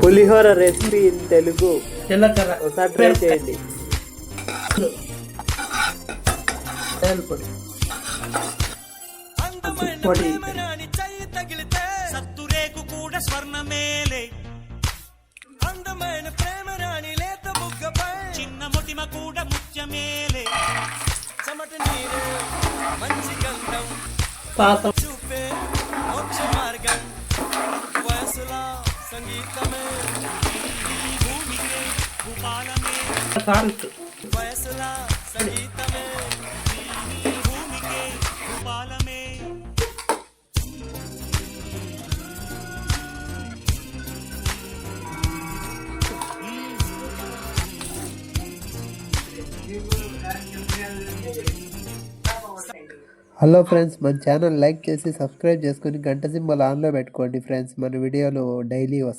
Pulihora recipe in Telugu. జీలకర్ర ఒకసారి try చేయండి. పొడి పొడి సత్తురేకు కూడా స్వర్ణమేలే అందమైన ప్రేమ రాణి లేత బుగ్గపై చిన్న మొటిమ కూడా ముత్యమేలే చెమట నీరే మంచి గంధం పాసం చూపే మోక్ష మార్గం వయసులా సంగీతమే భూమికే భూపాలమే సాల్ట్ వయసులా సంగీతమే భూమికే భూపాలమే. హలో ఫ్రెండ్స్, మన ఛానల్ లైక్ చేసి సబ్స్క్రైబ్ చేసుకొని గంట సింబల్ ఆన్లో పెట్టుకోండి ఫ్రెండ్స్. మన వీడియోలు డైలీ వస్తాయి.